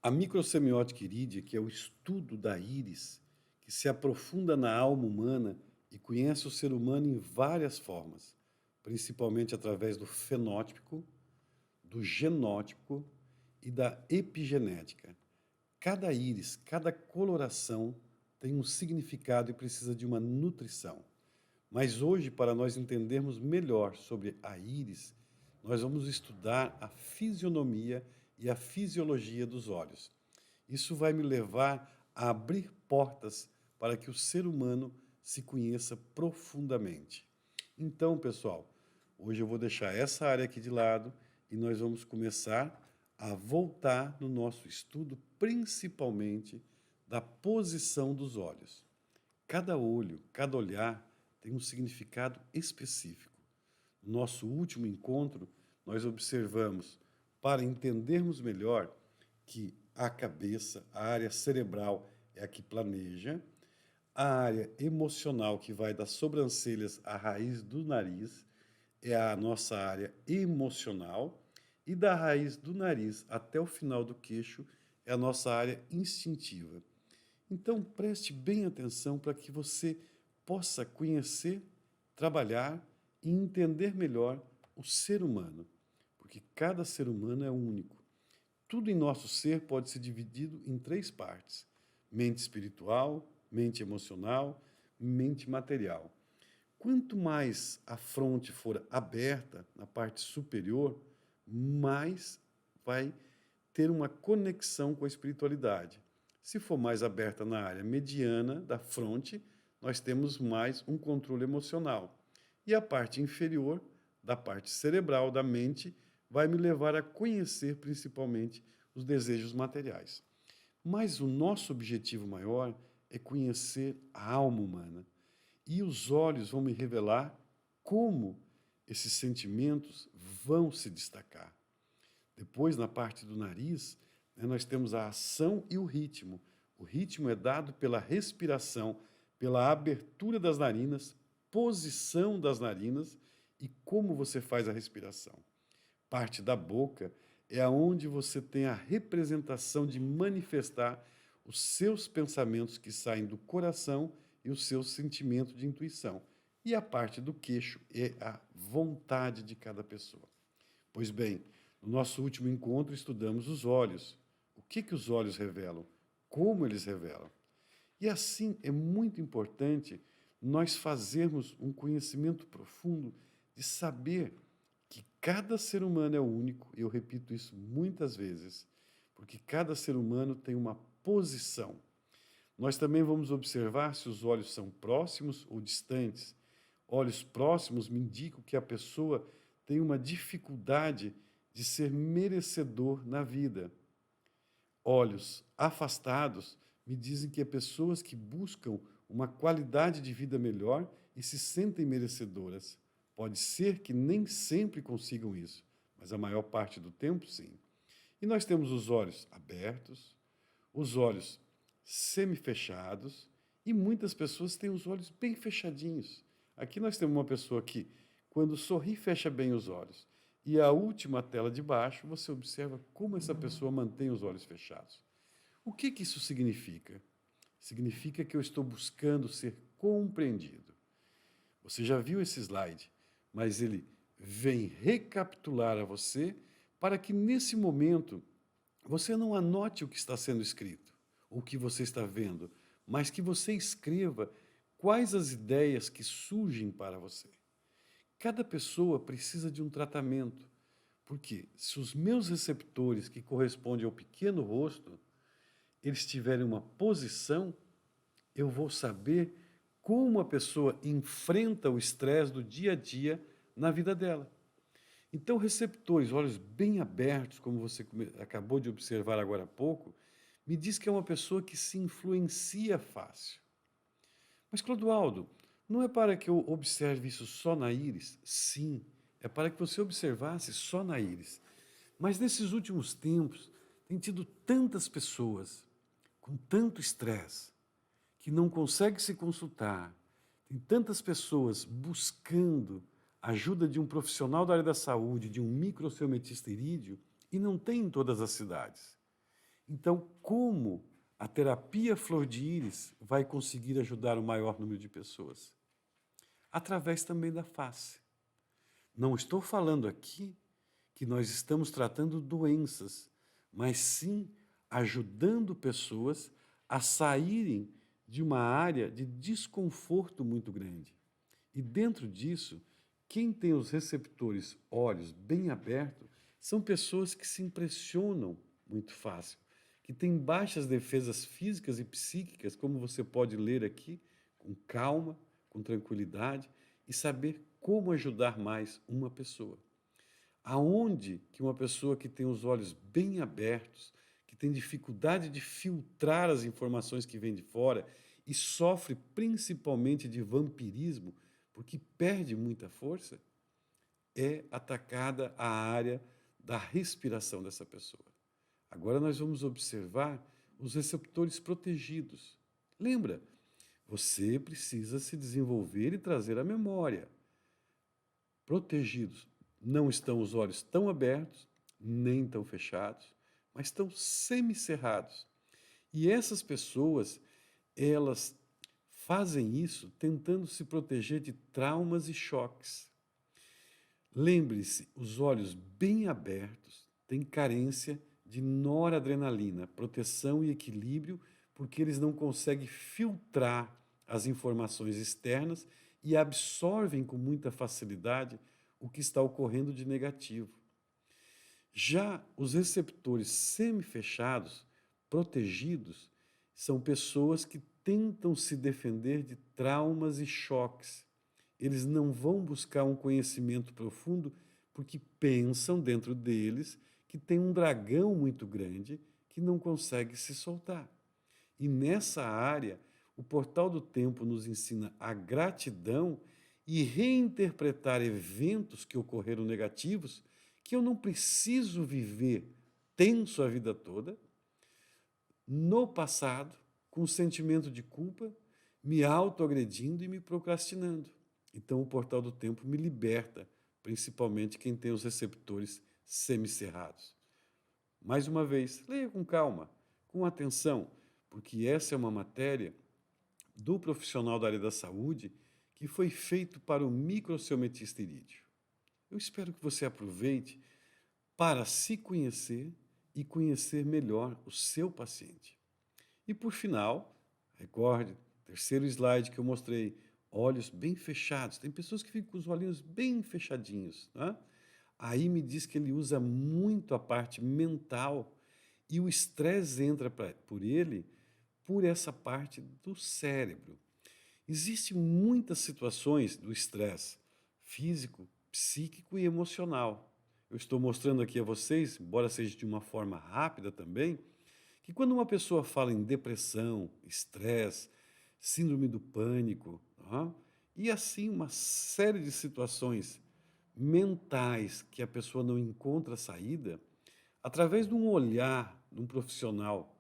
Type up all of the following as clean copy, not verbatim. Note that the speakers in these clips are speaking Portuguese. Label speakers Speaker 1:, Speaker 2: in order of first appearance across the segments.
Speaker 1: A microsemiótica irídia, que é o estudo da íris, que se aprofunda na alma humana e conhece o ser humano em várias formas, principalmente através do fenótipo, do genótipo e da epigenética. Cada íris, cada coloração tem um significado e precisa de uma nutrição. Mas hoje, para nós entendermos melhor sobre a íris, nós vamos estudar a fisionomia e a fisiologia dos olhos. Isso vai me levar a abrir portas para que o ser humano se conheça profundamente. Então, pessoal, hoje eu vou deixar essa área aqui de lado e nós vamos começar a voltar no nosso estudo, principalmente da posição dos olhos. Cada olho, cada olhar tem um significado específico. No nosso último encontro, nós observamos, para entendermos melhor, que a cabeça, a área cerebral é a que planeja, a área emocional, que vai das sobrancelhas à raiz do nariz, é a nossa área emocional, e da raiz do nariz até o final do queixo é a nossa área instintiva. Então, preste bem atenção para que você possa conhecer, trabalhar e entender melhor o ser humano, porque cada ser humano é único. Tudo em nosso ser pode ser dividido em três partes: mente espiritual, mente emocional, mente material. Quanto mais a fronte for aberta na parte superior, mais vai ter uma conexão com a espiritualidade. Se for mais aberta na área mediana da fronte, nós temos mais um controle emocional. E a parte inferior, da parte cerebral da mente, vai me levar a conhecer principalmente os desejos materiais. Mas o nosso objetivo maior é conhecer a alma humana. E os olhos vão me revelar como esses sentimentos vão se destacar. Depois, na parte do nariz, nós temos a ação e o ritmo. O ritmo é dado pela respiração, pela abertura das narinas, posição das narinas e como você faz a respiração. Parte da boca é aonde você tem a representação de manifestar os seus pensamentos que saem do coração e o seu sentimento de intuição. E a parte do queixo é a vontade de cada pessoa. Pois bem, no nosso último encontro estudamos os olhos. O que os olhos revelam? Como eles revelam? E assim é muito importante nós fazermos um conhecimento profundo de saber que cada ser humano é único, e eu repito isso muitas vezes, porque cada ser humano tem uma posição. Nós também vamos observar se os olhos são próximos ou distantes. Olhos próximos me indicam que a pessoa tem uma dificuldade de ser merecedor na vida. Olhos afastados me dizem que é pessoas que buscam uma qualidade de vida melhor e se sentem merecedoras. Pode ser que nem sempre consigam isso, mas a maior parte do tempo, sim. E nós temos os olhos abertos, os olhos semifechados e muitas pessoas têm os olhos bem fechadinhos. Aqui nós temos uma pessoa que, quando sorri, fecha bem os olhos. E a última tela de baixo, você observa como essa pessoa mantém os olhos fechados. O que isso significa? Significa que eu estou buscando ser compreendido. Você já viu esse slide, mas ele vem recapitular a você para que nesse momento você não anote o que está sendo escrito, o que você está vendo, mas que você escreva quais as ideias que surgem para você. Cada pessoa precisa de um tratamento, porque se os meus receptores, que correspondem ao pequeno rosto, eles tiverem uma posição, eu vou saber como a pessoa enfrenta o estresse do dia a dia na vida dela. Então, receptores, olhos bem abertos, como você acabou de observar agora há pouco, me diz que é uma pessoa que se influencia fácil. Mas, Clodoaldo, não é para que eu observe isso só na íris? Sim, é para que você observasse só na íris. Mas nesses últimos tempos, tem tido tantas pessoas com tanto estresse que não conseguem se consultar, tem tantas pessoas buscando a ajuda de um profissional da área da saúde, de um microceumetista irídio, e não tem em todas as cidades. Então, como a terapia flor de íris vai conseguir ajudar o maior número de pessoas? Através também da face. Não estou falando aqui que nós estamos tratando doenças, mas sim ajudando pessoas a saírem de uma área de desconforto muito grande. E dentro disso, quem tem os receptores olhos bem abertos são pessoas que se impressionam muito fácil, que têm baixas defesas físicas e psíquicas, como você pode ler aqui, com calma, com tranquilidade e saber como ajudar mais uma pessoa. Aonde que uma pessoa que tem os olhos bem abertos, que tem dificuldade de filtrar as informações que vêm de fora e sofre principalmente de vampirismo, porque perde muita força, é atacada a área da respiração dessa pessoa. Agora nós vamos observar os receptores protegidos. Lembra, você precisa se desenvolver e trazer a memória. Protegidos. Não estão os olhos tão abertos, nem tão fechados, mas estão semicerrados. E essas pessoas, elas fazem isso tentando se proteger de traumas e choques. Lembre-se, os olhos bem abertos têm carência de noradrenalina, proteção e equilíbrio, porque eles não conseguem filtrar as informações externas e absorvem com muita facilidade o que está ocorrendo de negativo. Já os receptores semifechados, protegidos, são pessoas que tentam se defender de traumas e choques. Eles não vão buscar um conhecimento profundo porque pensam dentro deles que tem um dragão muito grande que não consegue se soltar. E nessa área, o Portal do Tempo nos ensina a gratidão e reinterpretar eventos que ocorreram negativos, que eu não preciso viver tenso a vida toda, no passado, com sentimento de culpa, me autoagredindo e me procrastinando. Então, o Portal do Tempo me liberta, principalmente quem tem os receptores semicerrados. Mais uma vez, leia com calma, com atenção, porque essa é uma matéria do profissional da área da saúde que foi feito para o microciometista irídeo. Eu espero que você aproveite para se conhecer e conhecer melhor o seu paciente. E por final, recorde, terceiro slide que eu mostrei, olhos bem fechados. Tem pessoas que ficam com os olhinhos bem fechadinhos, né? Aí me diz que ele usa muito a parte mental e o estresse entra por ele por essa parte do cérebro. Existem muitas situações do estresse físico, psíquico e emocional. Eu estou mostrando aqui a vocês, embora seja de uma forma rápida também, que quando uma pessoa fala em depressão, estresse, síndrome do pânico, tá? E assim uma série de situações mentais que a pessoa não encontra saída, através de um olhar de um profissional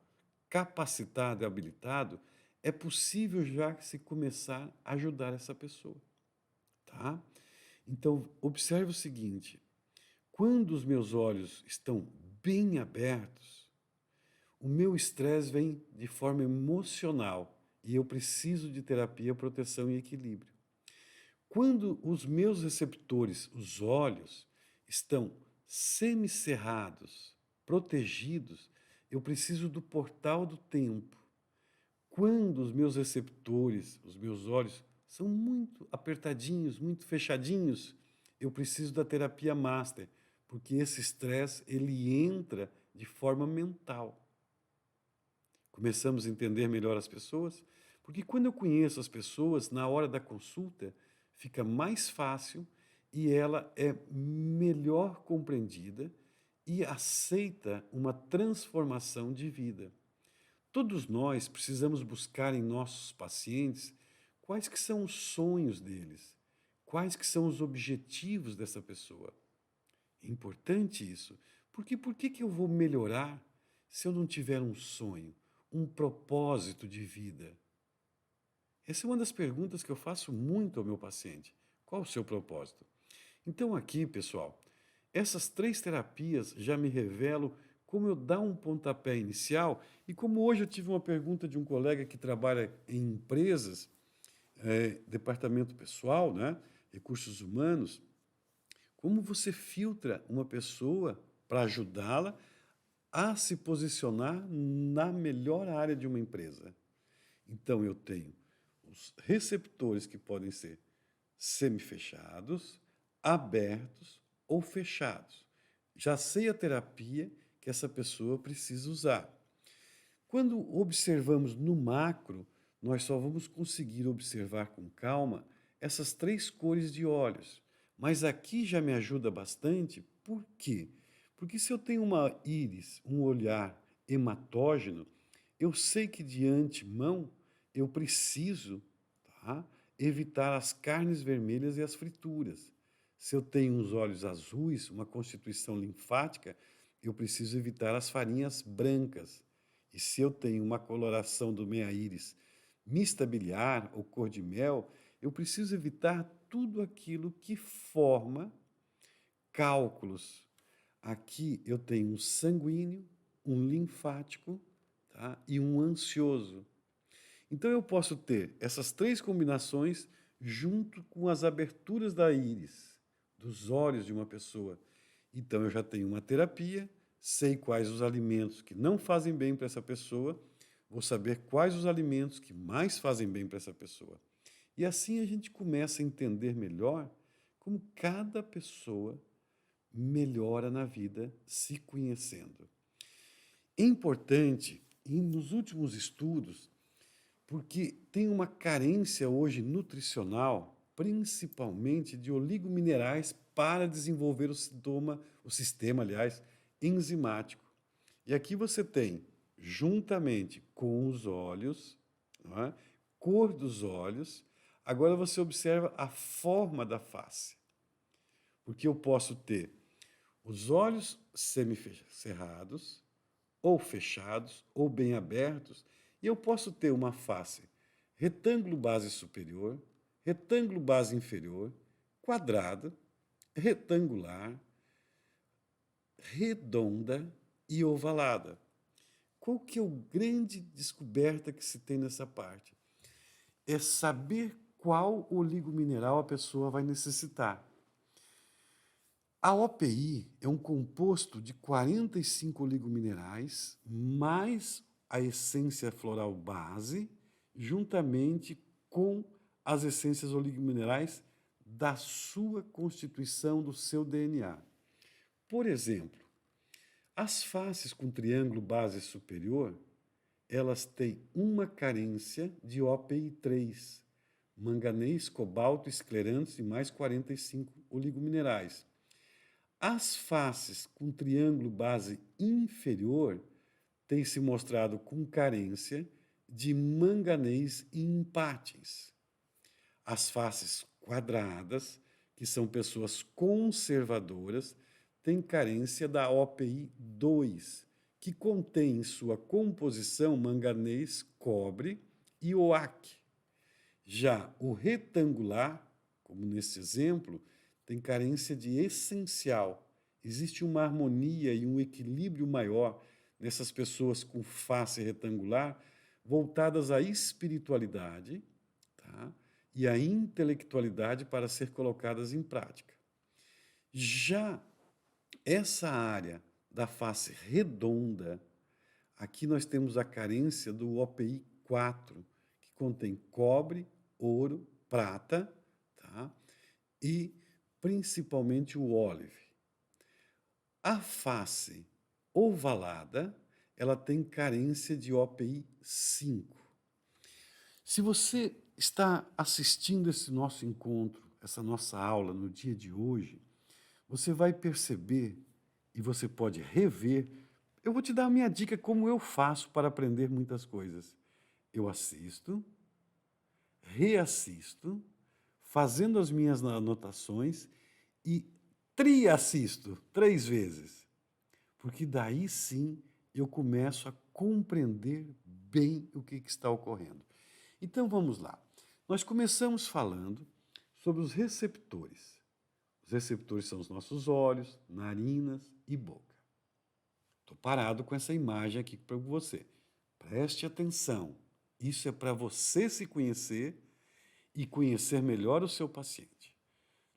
Speaker 1: capacitado e habilitado, é possível já se começar a ajudar essa pessoa, tá? Então, observe o seguinte, quando os meus olhos estão bem abertos, o meu estresse vem de forma emocional e eu preciso de terapia, proteção e equilíbrio. Quando os meus receptores, os olhos, estão semicerrados, protegidos, eu preciso do portal do tempo. Quando os meus receptores, os meus olhos, são muito apertadinhos, muito fechadinhos, eu preciso da terapia master, porque esse estresse ele entra de forma mental. Começamos a entender melhor as pessoas, porque quando eu conheço as pessoas, na hora da consulta, fica mais fácil e ela é melhor compreendida e aceita uma transformação de vida. Todos nós precisamos buscar em nossos pacientes quais que são os sonhos deles, quais que são os objetivos dessa pessoa. É importante isso, porque por que eu vou melhorar se eu não tiver um sonho, um propósito de vida? Essa é uma das perguntas que eu faço muito ao meu paciente. Qual o seu propósito? Então aqui, pessoal, essas três terapias já me revelam como eu dar um pontapé inicial. E como hoje eu tive uma pergunta de um colega que trabalha em empresas, departamento pessoal, né, recursos humanos, como você filtra uma pessoa para ajudá-la a se posicionar na melhor área de uma empresa? Então, eu tenho os receptores que podem ser semifechados, abertos ou fechados. Já sei a terapia que essa pessoa precisa usar. Quando observamos no macro, nós só vamos conseguir observar com calma essas três cores de olhos. Mas aqui já me ajuda bastante, por quê? Porque se eu tenho uma íris, um olhar hematógeno, eu sei que de antemão eu preciso, tá, evitar as carnes vermelhas e as frituras. Se eu tenho os olhos azuis, uma constituição linfática, eu preciso evitar as farinhas brancas. E se eu tenho uma coloração do meia íris mista biliar ou cor de mel, eu preciso evitar tudo aquilo que forma cálculos. Aqui eu tenho um sanguíneo, um linfático, tá? E um ansioso. Então eu posso ter essas três combinações junto com as aberturas da íris, dos olhos de uma pessoa. Então eu já tenho uma terapia, sei quais os alimentos que não fazem bem para essa pessoa, vou saber quais os alimentos que mais fazem bem para essa pessoa. E assim a gente começa a entender melhor como cada pessoa melhora na vida se conhecendo. É importante, e nos últimos estudos, porque tem uma carência hoje nutricional, principalmente de oligominerais para desenvolver o sistema, aliás, enzimático. E aqui você tem, juntamente com os olhos, não é? Cor dos olhos, agora você observa a forma da face. Porque eu posso ter os olhos semicerrados, ou fechados, ou bem abertos, e eu posso ter uma face retângulo base superior, retângulo base inferior, quadrada, retangular, redonda e ovalada. Qual que é a grande descoberta que se tem nessa parte? É saber qual oligomineral a pessoa vai necessitar. A OPI é um composto de 45 oligominerais mais a essência floral base, juntamente com as essências oligominerais da sua constituição, do seu DNA. Por exemplo, as faces com triângulo base superior, elas têm uma carência de OPI3, manganês, cobalto, esclerantes e mais 45 oligominerais. As faces com triângulo base inferior têm se mostrado com carência de manganês e empátis. As faces quadradas, que são pessoas conservadoras, têm carência da OPI 2, que contém em sua composição manganês, cobre e OAC. Já o retangular, como nesse exemplo, tem carência de essencial. Existe uma harmonia e um equilíbrio maior nessas pessoas com face retangular, voltadas à espiritualidade, tá? E à intelectualidade para ser colocadas em prática. Já essa área da face redonda, aqui nós temos a carência do OPI 4, que contém cobre, ouro, prata, tá? E principalmente o olive. A face ovalada, ela tem carência de OPI 5. Se você está assistindo esse nosso encontro, essa nossa aula no dia de hoje, você vai perceber e você pode rever. Eu vou te dar a minha dica como eu faço para aprender muitas coisas. Eu assisto, reassisto, fazendo as minhas anotações e triassisto 3 vezes. Porque daí sim eu começo a compreender bem o que está ocorrendo. Então vamos lá. Nós começamos falando sobre os receptores. Os receptores são os nossos olhos, narinas e boca. Estou parado com essa imagem aqui para você. Preste atenção. Isso é para você se conhecer e conhecer melhor o seu paciente.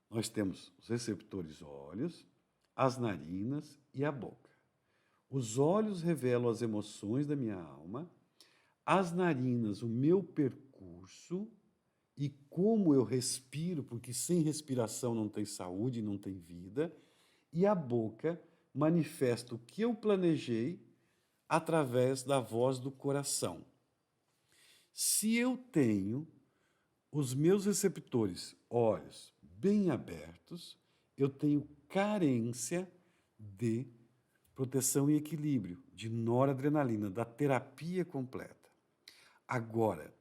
Speaker 1: Nós temos os receptores olhos, as narinas e a boca. Os olhos revelam as emoções da minha alma, as narinas o meu percurso e como eu respiro, porque sem respiração não tem saúde, não tem vida, e a boca manifesta o que eu planejei através da voz do coração. Se eu tenho os meus receptores, olhos, bem abertos, eu tenho carência de proteção e equilíbrio, de noradrenalina, da terapia completa. Agora,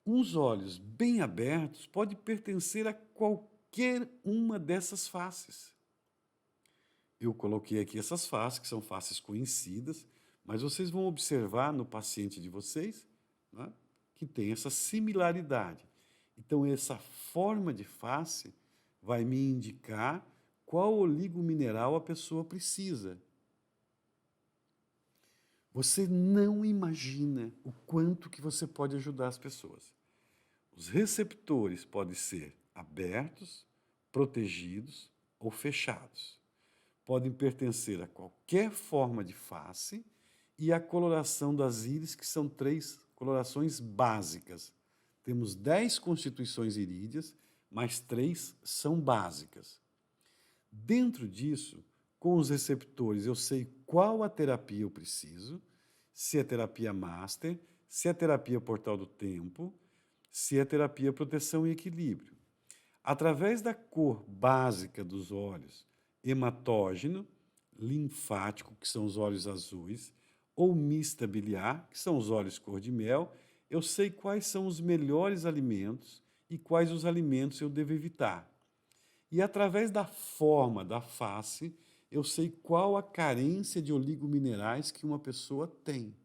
Speaker 1: uns olhos bem abertos pode pertencer a qualquer uma dessas faces. Eu coloquei aqui essas faces, que são faces conhecidas, mas vocês vão observar no paciente de vocês, né, que tem essa similaridade. Então, essa forma de face vai me indicar qual oligomineral a pessoa precisa. Você não imagina o quanto que você pode ajudar as pessoas. Os receptores podem ser abertos, protegidos ou fechados. Podem pertencer a qualquer forma de face e a coloração das íris, que são 3 colorações básicas. Temos 10 constituições irídeas, mas 3 são básicas. Dentro disso, com os receptores, eu sei qual a terapia eu preciso, se é terapia master, se é terapia portal do tempo, se é terapia proteção e equilíbrio. Através da cor básica dos olhos, hematógeno, linfático, que são os olhos azuis, ou mista biliar, que são os olhos cor de mel, eu sei quais são os melhores alimentos e quais os alimentos eu devo evitar. E através da forma da face, eu sei qual a carência de oligominerais que uma pessoa tem.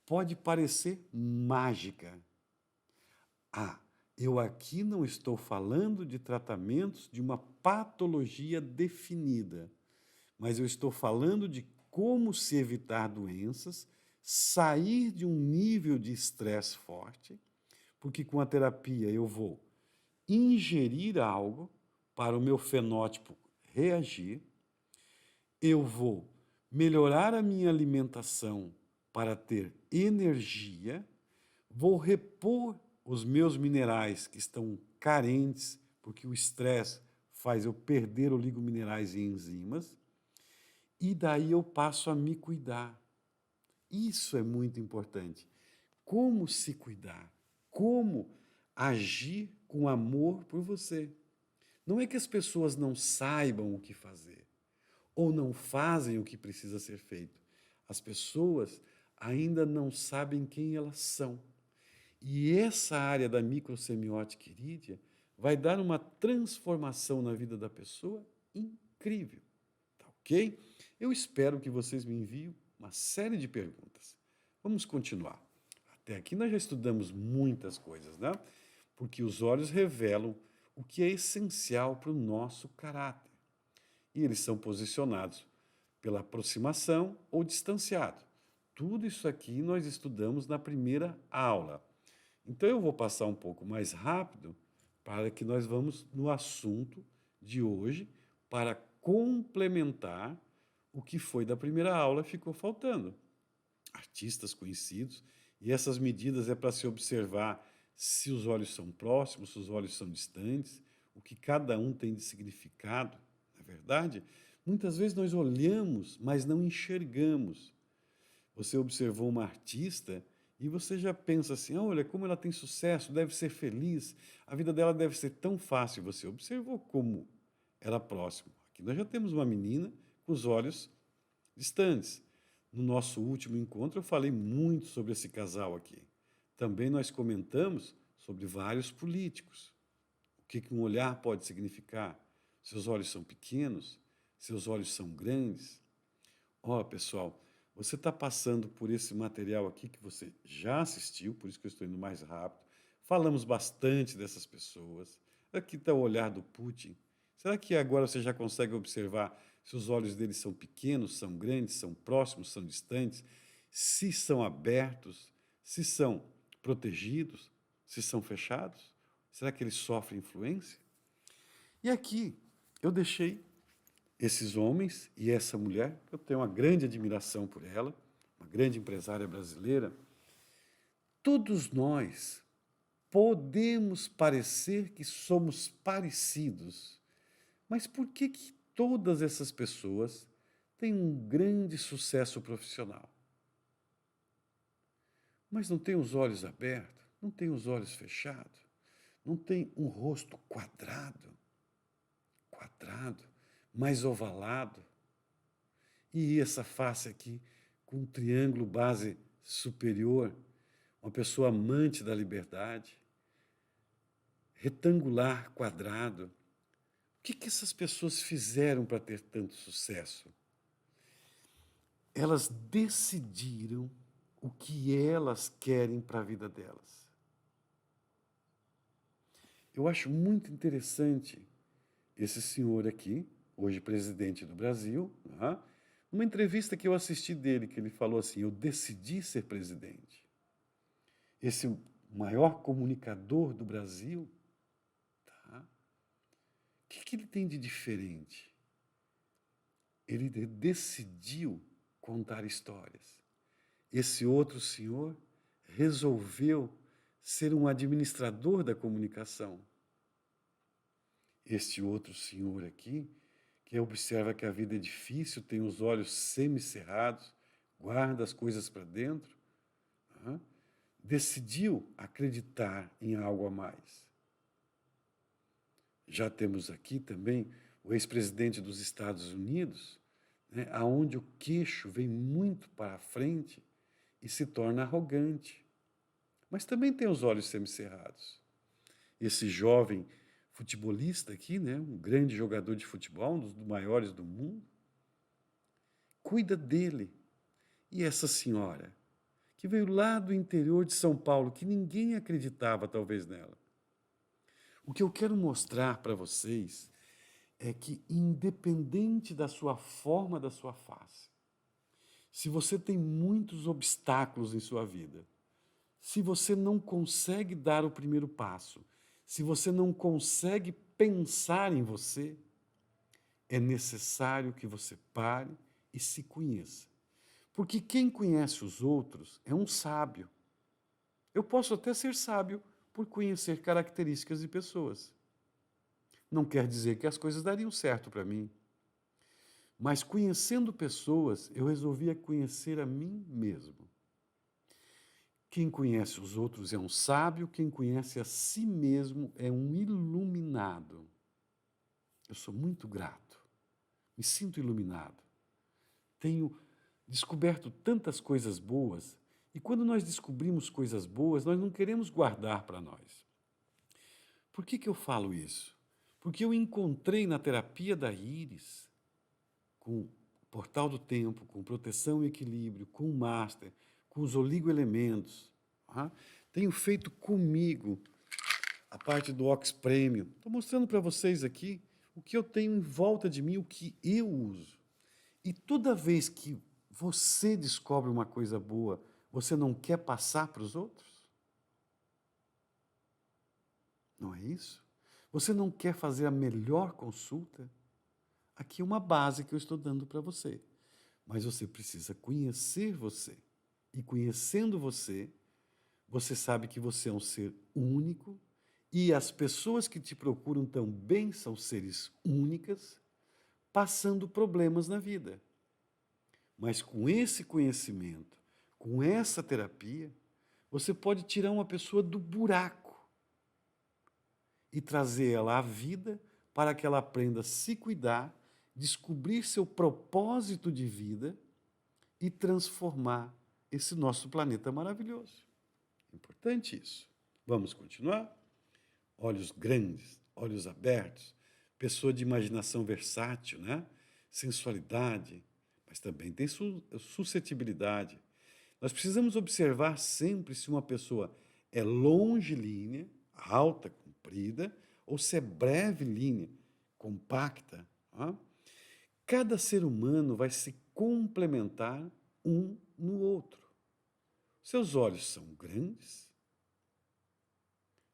Speaker 1: Pode parecer mágica. Ah, eu aqui não estou falando de tratamentos de uma patologia definida, mas eu estou falando de como se evitar doenças, sair de um nível de estresse forte, porque com a terapia eu vou ingerir algo para o meu fenótipo reagir, eu vou melhorar a minha alimentação para ter energia, vou repor os meus minerais que estão carentes, porque o estresse faz eu perder oligominerais e enzimas, e daí eu passo a me cuidar. Isso é muito importante. Como se cuidar? Como agir com amor por você? Não é que as pessoas não saibam o que fazer ou não fazem o que precisa ser feito. As pessoas ainda não sabem quem elas são. E essa área da microsemiótica irídea vai dar uma transformação na vida da pessoa incrível. Tá ok? Eu espero que vocês me enviem uma série de perguntas. Vamos continuar. Até aqui nós já estudamos muitas coisas, né? Porque os olhos revelam o que é essencial para o nosso caráter. E eles são posicionados pela aproximação ou distanciado. Tudo isso aqui nós estudamos na primeira aula. Então eu vou passar um pouco mais rápido para que nós vamos no assunto de hoje para complementar o que foi da primeira aula ficou faltando. Artistas conhecidos, e essas medidas é para se observar se os olhos são próximos, se os olhos são distantes, o que cada um tem de significado, não é verdade? Muitas vezes nós olhamos, mas não enxergamos. Você observou uma artista e você já pensa assim, olha, como ela tem sucesso, deve ser feliz, a vida dela deve ser tão fácil. Você observou como era próximo. Aqui nós já temos uma menina com os olhos distantes. No nosso último encontro eu falei muito sobre esse casal aqui. Também nós comentamos sobre vários políticos. O que um olhar pode significar? Seus olhos são pequenos? Seus olhos são grandes? Ó, pessoal, você está passando por esse material aqui que você já assistiu, por isso que eu estou indo mais rápido. Falamos bastante dessas pessoas. Aqui está o olhar do Putin. Será que agora você já consegue observar se os olhos dele são pequenos, são grandes, são próximos, são distantes, se são abertos, se são protegidos, se são fechados. Será que ele sofre influência? E aqui eu deixei esses homens e essa mulher, eu tenho uma grande admiração por ela, uma grande empresária brasileira. Todos nós podemos parecer que somos parecidos, mas por que que todas essas pessoas têm um grande sucesso profissional? Mas não têm os olhos abertos, não têm os olhos fechados, não tem um rosto quadrado, mais ovalado, e essa face aqui com um triângulo base superior, uma pessoa amante da liberdade, retangular, quadrado. O que que essas pessoas fizeram para ter tanto sucesso? Elas decidiram o que elas querem para a vida delas. Eu acho muito interessante esse senhor aqui, hoje presidente do Brasil, né? Uma entrevista que eu assisti dele, que ele falou assim: eu decidi ser presidente. Esse maior comunicador do Brasil, tá? O que que ele tem de diferente? Ele decidiu contar histórias. Esse outro senhor resolveu ser um administrador da comunicação. Este outro senhor aqui, que observa que a vida é difícil, tem os olhos semicerrados, guarda as coisas para dentro, né? Decidiu acreditar em algo a mais. Já temos aqui também o ex-presidente dos Estados Unidos, né, aonde o queixo vem muito para a frente e se torna arrogante. Mas também tem os olhos semicerrados. Esse jovem futebolista aqui, né, um grande jogador de futebol, um dos maiores do mundo, cuida dele. E essa senhora, que veio lá do interior de São Paulo, que ninguém acreditava talvez nela. O que eu quero mostrar para vocês é que, independente da sua forma, da sua face, se você tem muitos obstáculos em sua vida, se você não consegue dar o primeiro passo, se você não consegue pensar em você, é necessário que você pare e se conheça. Porque quem conhece os outros é um sábio. Eu posso até ser sábio por conhecer características de pessoas. Não quer dizer que as coisas dariam certo para mim. Mas conhecendo pessoas, eu resolvi conhecer a mim mesmo. Quem conhece os outros é um sábio, quem conhece a si mesmo é um iluminado. Eu sou muito grato, me sinto iluminado. Tenho descoberto tantas coisas boas, e quando nós descobrimos coisas boas, nós não queremos guardar para nós. Por que que eu falo isso? Porque eu encontrei na terapia da Íris, com o Portal do Tempo, com Proteção e Equilíbrio, com o Master, com os oligoelementos. Tá? Tenho feito comigo a parte do Ox Premium. Estou mostrando para vocês aqui o que eu tenho em volta de mim, o que eu uso. E toda vez que você descobre uma coisa boa, você não quer passar para os outros? Não é isso? Você não quer fazer a melhor consulta? Aqui é uma base que eu estou dando para você. Mas você precisa conhecer você. E conhecendo você, você sabe que você é um ser único e as pessoas que te procuram também são seres únicas, passando problemas na vida. Mas com esse conhecimento, com essa terapia, você pode tirar uma pessoa do buraco e trazer ela à vida para que ela aprenda a se cuidar, descobrir seu propósito de vida e transformar esse nosso planeta maravilhoso. Importante isso. Vamos continuar? Olhos grandes, olhos abertos, pessoa de imaginação versátil, né? Sensualidade, mas também tem suscetibilidade. Nós precisamos observar sempre se uma pessoa é longilínea, alta, comprida, ou se é breve linha, compacta. Tá? Cada ser humano vai se complementar um no outro. Seus olhos são grandes,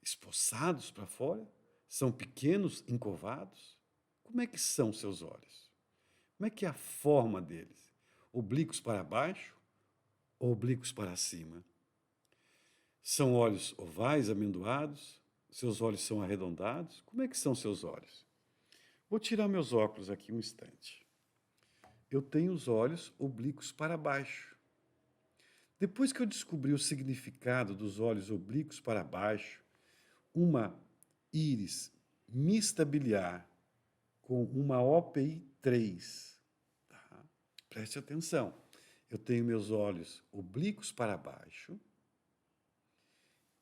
Speaker 1: espoçados para fora, são pequenos, encurvados. Como é que são seus olhos? Como é que é a forma deles? Oblíquos para baixo ou oblíquos para cima? São olhos ovais, amendoados? Seus olhos são arredondados? Como é que são seus olhos? Vou tirar meus óculos aqui um instante. Eu tenho os olhos oblíquos para baixo. Depois que eu descobri o significado dos olhos oblíquos para baixo, uma íris mista biliar com uma OPI 3. Tá? Preste atenção. Eu tenho meus olhos oblíquos para baixo.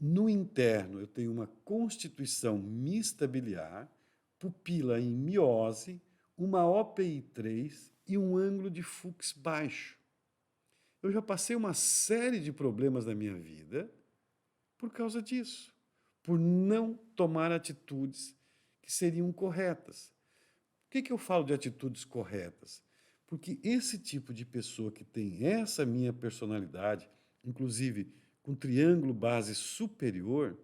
Speaker 1: No interno, eu tenho uma constituição mista biliar, pupila em miose, uma OPI 3 e um ângulo de Fuchs baixo. Eu já passei uma série de problemas na minha vida por causa disso, por não tomar atitudes que seriam corretas. Por que eu falo de atitudes corretas? Porque esse tipo de pessoa que tem essa minha personalidade, inclusive com triângulo base superior,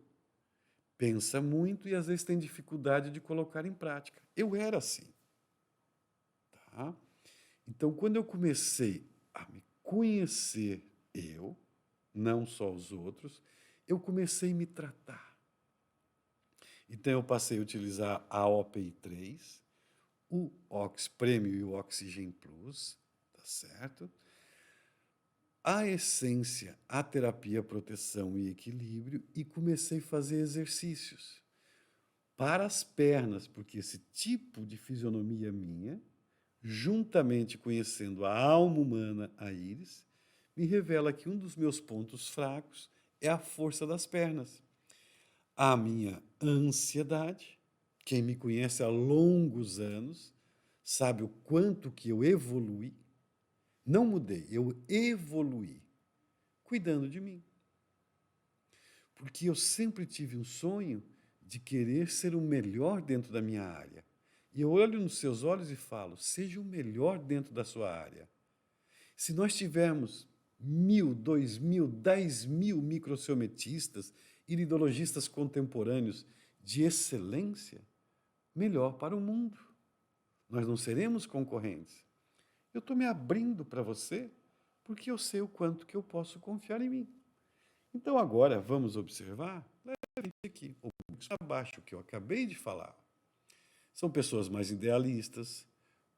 Speaker 1: pensa muito e às vezes tem dificuldade de colocar em prática. Eu era assim. Tá? Então, quando eu comecei a me conhecer eu, não só os outros, eu comecei a me tratar. Então, eu passei a utilizar a OPI 3, o Ox Premium e o Oxygen Plus, tá certo? A essência, a terapia, proteção e equilíbrio, e comecei a fazer exercícios para as pernas, porque esse tipo de fisionomia minha, juntamente conhecendo a alma humana, a íris, me revela que um dos meus pontos fracos é a força das pernas. A minha ansiedade, quem me conhece há longos anos, sabe o quanto que eu evoluí. Não mudei, eu evoluí, cuidando de mim. Porque eu sempre tive um sonho de querer ser o melhor dentro da minha área. E eu olho nos seus olhos e falo, seja o melhor dentro da sua área. Se nós tivermos 1.000, 2.000, 10.000 microciometistas, iridologistas contemporâneos de excelência, melhor para o mundo. Nós não seremos concorrentes. Eu estou me abrindo para você porque eu sei o quanto que eu posso confiar em mim. Então agora vamos observar levemente aqui, o fluxo abaixo que eu acabei de falar. São pessoas mais idealistas,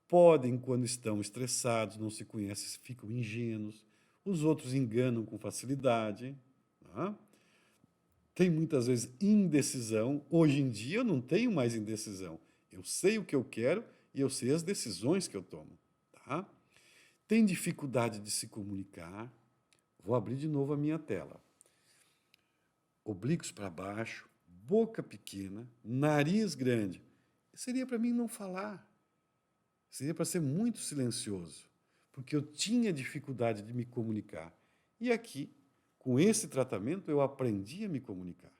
Speaker 1: podem, quando estão estressados, não se conhecem, ficam ingênuos, os outros enganam com facilidade. Tá? Tem muitas vezes indecisão. Hoje em dia eu não tenho mais indecisão. Eu sei o que eu quero e eu sei as decisões que eu tomo. Tá? Tem dificuldade de se comunicar. Vou abrir de novo a minha tela. Oblíquos para baixo, boca pequena, nariz grande. Seria para mim não falar. Seria para ser muito silencioso, porque eu tinha dificuldade de me comunicar. E aqui, com esse tratamento, eu aprendi a me comunicar.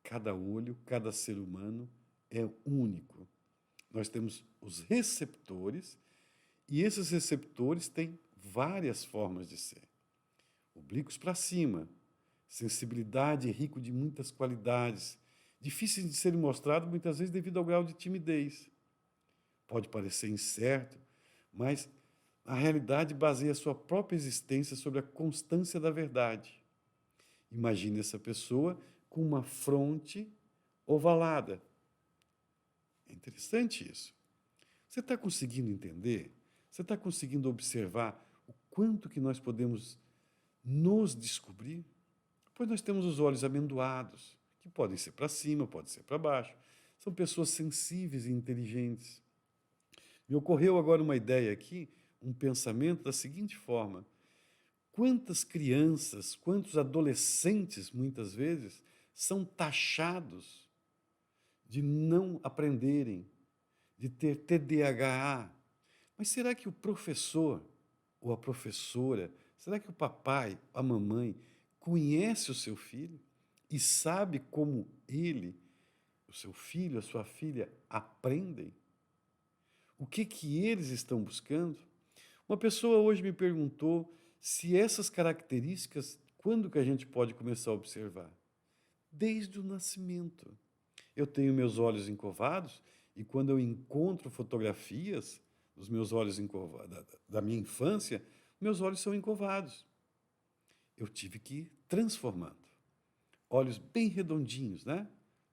Speaker 1: Cada olho, cada ser humano é único. Nós temos os receptores, e esses receptores têm várias formas de ser. Oblíquos para cima, sensibilidade rico de muitas qualidades, difíceis de serem mostrados muitas vezes devido ao grau de timidez. Pode parecer incerto, mas a realidade baseia a sua própria existência sobre a constância da verdade. Imagine essa pessoa com uma fronte ovalada. É interessante isso. Você está conseguindo entender? Você está conseguindo observar o quanto que nós podemos nos descobrir? Pois nós temos os olhos amendoados, que podem ser para cima, podem ser para baixo. São pessoas sensíveis e inteligentes. Me ocorreu agora uma ideia aqui, um pensamento da seguinte forma: quantas crianças, quantos adolescentes, muitas vezes, são taxados de não aprenderem, de ter TDAH. Mas será que o professor ou a professora, será que o papai, a mamãe, conhece o seu filho e sabe como ele, o seu filho, a sua filha, aprendem? O que que eles estão buscando? Uma pessoa hoje me perguntou se essas características, quando que a gente pode começar a observar? Desde o nascimento. Eu tenho meus olhos encovados e quando eu encontro fotografias dos meus olhos da minha infância, meus olhos são encovados. Eu tive que ir transformando. Olhos bem redondinhos, né?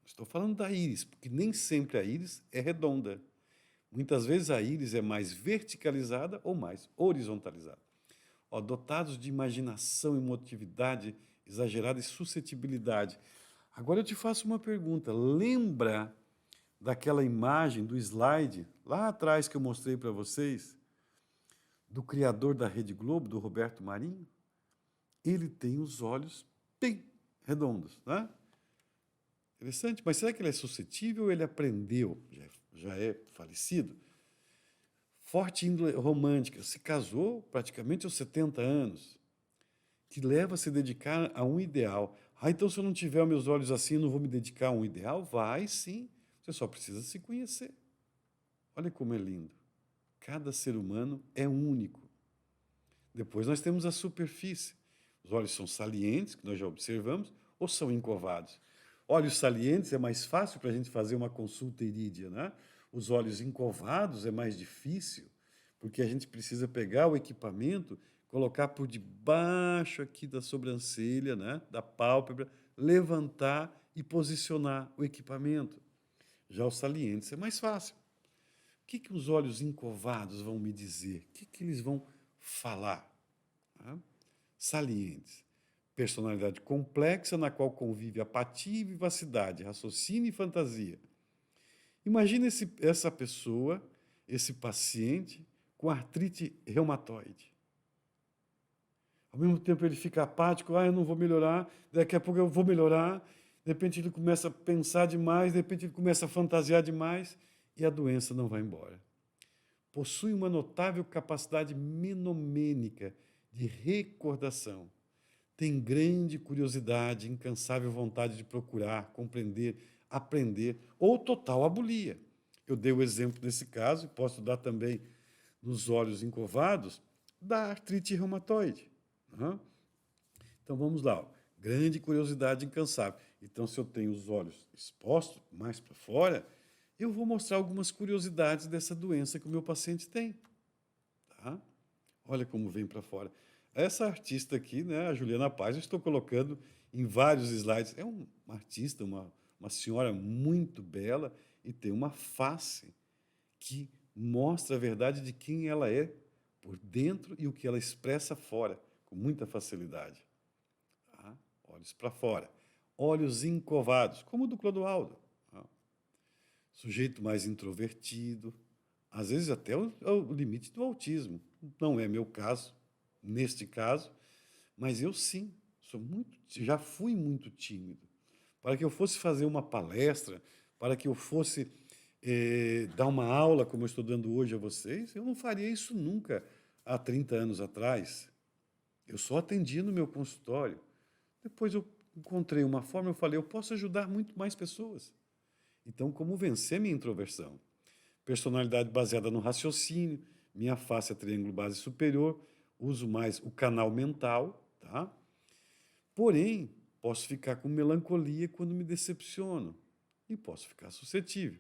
Speaker 1: Estou falando da íris, porque nem sempre a íris é redonda. Muitas vezes a íris é mais verticalizada ou mais horizontalizada. Ó, dotados de imaginação, emotividade exagerada e suscetibilidade. Agora eu te faço uma pergunta. Lembra daquela imagem do slide lá atrás que eu mostrei para vocês, do criador da Rede Globo, do Roberto Marinho? Ele tem os olhos bem redondos, né? Interessante, mas será que ele é suscetível ou ele aprendeu? Já é falecido? Forte índole romântica, se casou praticamente aos 70 anos, que leva a se dedicar a um ideal. Ah, então se eu não tiver meus olhos assim, eu não vou me dedicar a um ideal? Vai sim, você só precisa se conhecer. Olha como é lindo. Cada ser humano é único. Depois nós temos a superfície. Os olhos são salientes, que nós já observamos, ou são encovados? Olhos salientes é mais fácil para a gente fazer uma consulta irídea, né? Os olhos encovados é mais difícil, porque a gente precisa pegar o equipamento, colocar por debaixo aqui da sobrancelha, né? Da pálpebra, levantar e posicionar o equipamento. Já os salientes é mais fácil. O que que os olhos encovados vão me dizer? O que que eles vão falar? Tá? Salientes. Personalidade complexa na qual convive apatia e vivacidade, raciocínio e fantasia. Imagina essa pessoa, esse paciente, com artrite reumatoide. Ao mesmo tempo ele fica apático, eu não vou melhorar, daqui a pouco eu vou melhorar, de repente ele começa a pensar demais, de repente ele começa a fantasiar demais e a doença não vai embora. Possui uma notável capacidade menomênica de recordação. Tem grande curiosidade, incansável vontade de procurar, compreender, aprender ou total abulia. Eu dei o exemplo nesse caso, e posso dar também nos olhos encovados, da artrite reumatoide. Então vamos lá. Grande curiosidade incansável. Então, se eu tenho os olhos expostos mais para fora, eu vou mostrar algumas curiosidades dessa doença que o meu paciente tem. Tá? Olha como vem para fora. Essa artista aqui, né, a Juliana Paz, eu estou colocando em vários slides. É uma artista, uma senhora muito bela e tem uma face que mostra a verdade de quem ela é por dentro e o que ela expressa fora, com muita facilidade. Tá? Olhos para fora. Olhos encovados, como o do Clodoaldo. Tá? Sujeito mais introvertido, às vezes até o limite do autismo. Não é meu caso, neste caso, mas eu sim, já fui muito tímido. Para que eu fosse fazer uma palestra, para que eu fosse dar uma aula como eu estou dando hoje a vocês, eu não faria isso nunca há 30 anos atrás. Eu só atendia no meu consultório. Depois eu encontrei uma forma, eu falei, eu posso ajudar muito mais pessoas. Então, como vencer minha introversão? Personalidade baseada no raciocínio, minha face é triângulo base superior, uso mais o canal mental, tá? Porém, posso ficar com melancolia quando me decepciono e posso ficar suscetível.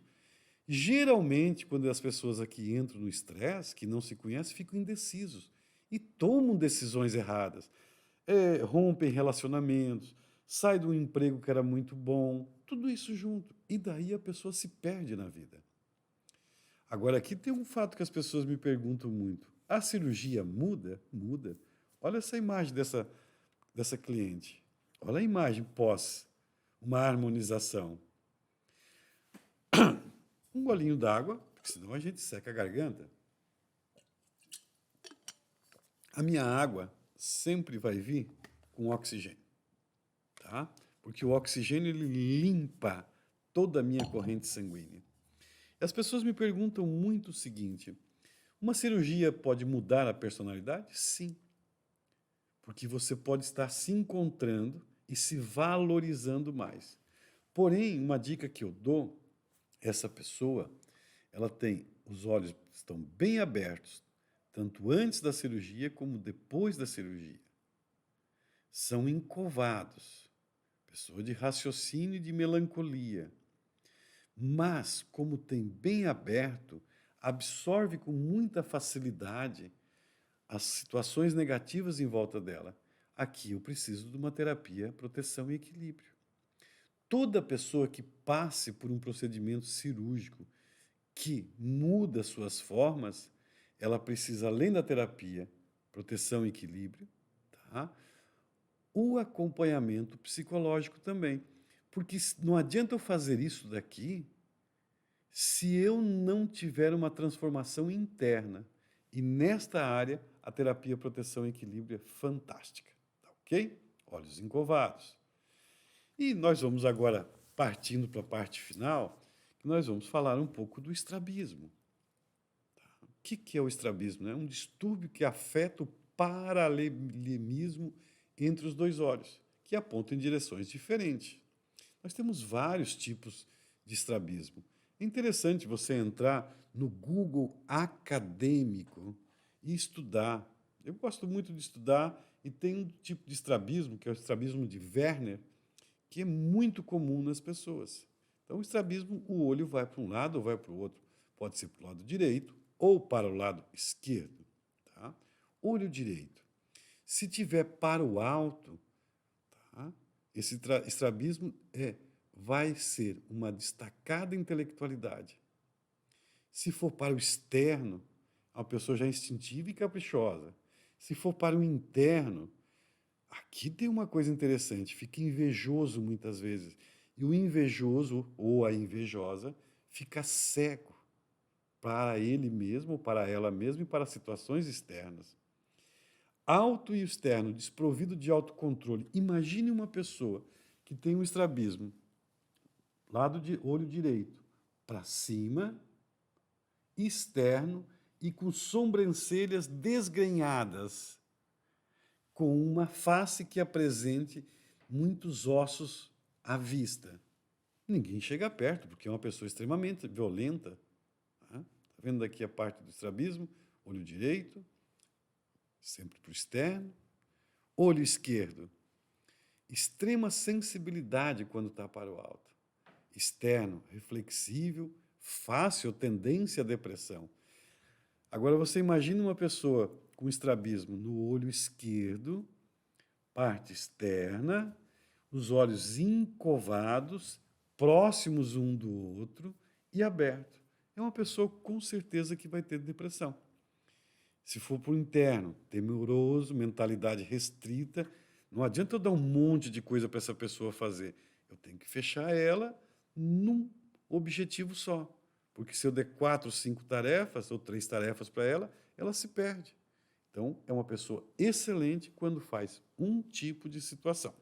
Speaker 1: Geralmente, quando as pessoas aqui entram no estresse, que não se conhecem, ficam indecisos e tomam decisões erradas. Rompem relacionamentos, saem de um emprego que era muito bom, tudo isso junto. E daí a pessoa se perde na vida. Agora, aqui tem um fato que as pessoas me perguntam muito. A cirurgia muda? Muda. Olha essa imagem dessa cliente. Olha a imagem pós uma harmonização. Um golinho d'água, porque senão a gente seca a garganta. A minha água sempre vai vir com oxigênio, tá? Porque o oxigênio ele limpa toda a minha corrente sanguínea. E as pessoas me perguntam muito o seguinte: uma cirurgia pode mudar a personalidade? Sim. Porque você pode estar se encontrando e se valorizando mais. Porém, uma dica que eu dou, essa pessoa, ela tem os olhos estão bem abertos, tanto antes da cirurgia como depois da cirurgia. São encovados, pessoa de raciocínio e de melancolia. Mas, como tem bem aberto, absorve com muita facilidade as situações negativas em volta dela. Aqui eu preciso de uma terapia, proteção e equilíbrio. Toda pessoa que passe por um procedimento cirúrgico que muda suas formas, ela precisa, além da terapia, proteção e equilíbrio, tá? O acompanhamento psicológico também. Porque não adianta eu fazer isso daqui se eu não tiver uma transformação interna. E nesta área, a terapia proteção e equilíbrio é fantástica, tá ok? Olhos encovados. E nós vamos agora, partindo para a parte final, que nós vamos falar um pouco do estrabismo. O que é o estrabismo? É um distúrbio que afeta o paralelismo entre os dois olhos, que apontam em direções diferentes. Nós temos vários tipos de estrabismo. É interessante você entrar no Google acadêmico e estudar. Eu gosto muito de estudar e tem um tipo de estrabismo, que é o estrabismo de Werner, que é muito comum nas pessoas. Então, o estrabismo, o olho vai para um lado ou vai para o outro. Pode ser para o lado direito ou para o lado esquerdo. Tá? Olho direito. Se tiver para o alto, tá? Esse estrabismo vai ser uma destacada intelectualidade. Se for para o externo, é uma pessoa já instintiva e caprichosa. Se for para o interno, aqui tem uma coisa interessante, fica invejoso muitas vezes. E o invejoso ou a invejosa fica cego para ele mesmo, para ela mesma e para situações externas. Alto e externo, desprovido de autocontrole. Imagine uma pessoa que tem um estrabismo, lado de olho direito, para cima, externo e com sobrancelhas desgrenhadas, com uma face que apresente muitos ossos à vista. Ninguém chega perto, porque é uma pessoa extremamente violenta. Está vendo aqui a parte do estrabismo? Olho direito, sempre para o externo. Olho esquerdo, extrema sensibilidade quando está para o alto. Externo, reflexível, fácil tendência à depressão. Agora você imagina uma pessoa com estrabismo no olho esquerdo, parte externa, os olhos encovados, próximos um do outro e aberto. É uma pessoa com certeza que vai ter depressão. Se for para o interno, temeroso, mentalidade restrita, não adianta eu dar um monte de coisa para essa pessoa fazer. Eu tenho que fechar ela num objetivo só. Porque se eu der 4, 5 tarefas ou 3 tarefas para ela, ela se perde. Então, é uma pessoa excelente quando faz um tipo de situação.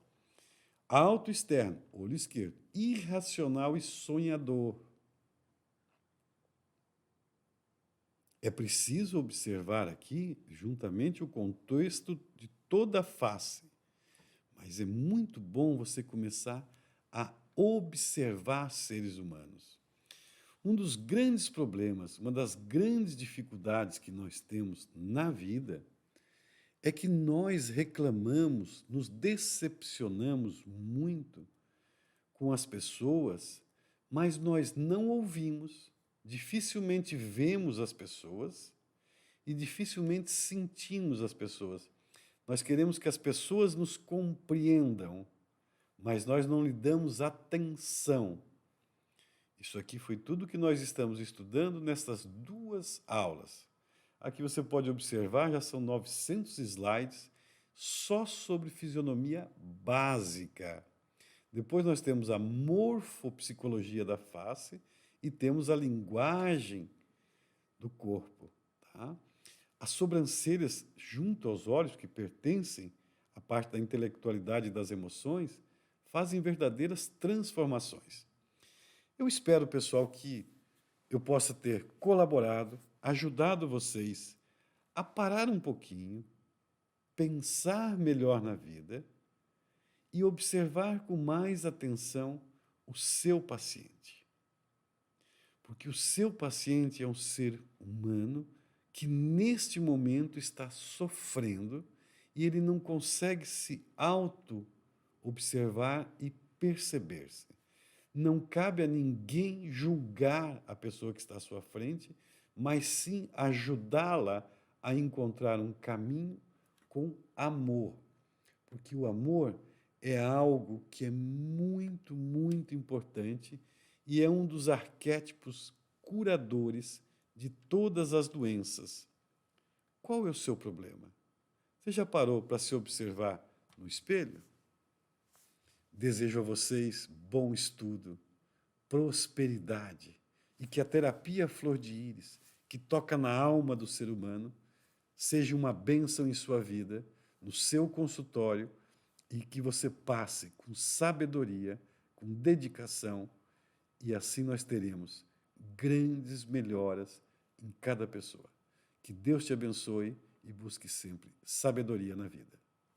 Speaker 1: Alto externo, olho esquerdo, irracional e sonhador. É preciso observar aqui, juntamente, o contexto de toda a face. Mas é muito bom você começar a observar seres humanos. Um dos grandes problemas, uma das grandes dificuldades que nós temos na vida é que nós reclamamos, nos decepcionamos muito com as pessoas, mas nós não ouvimos, dificilmente vemos as pessoas e dificilmente sentimos as pessoas. Nós queremos que as pessoas nos compreendam, mas nós não lhe damos atenção. Isso aqui foi tudo que nós estamos estudando nessas 2 aulas. Aqui você pode observar, já são 900 slides só sobre fisionomia básica. Depois nós temos a morfopsicologia da face e temos a linguagem do corpo. Tá? As sobrancelhas junto aos olhos, que pertencem à parte da intelectualidade e das emoções, fazem verdadeiras transformações. Eu espero, pessoal, que eu possa ter colaborado, ajudado vocês a parar um pouquinho, pensar melhor na vida e observar com mais atenção o seu paciente. Porque o seu paciente é um ser humano que neste momento está sofrendo e ele não consegue se auto-observar e perceber-se. Não cabe a ninguém julgar a pessoa que está à sua frente, mas sim ajudá-la a encontrar um caminho com amor. Porque o amor é algo que é muito, muito importante e é um dos arquétipos curadores de todas as doenças. Qual é o seu problema? Você já parou para se observar no espelho? Desejo a vocês bom estudo, prosperidade e que a terapia Flor de Íris, que toca na alma do ser humano, seja uma bênção em sua vida, no seu consultório e que você passe com sabedoria, com dedicação e assim nós teremos grandes melhoras em cada pessoa. Que Deus te abençoe e busque sempre sabedoria na vida.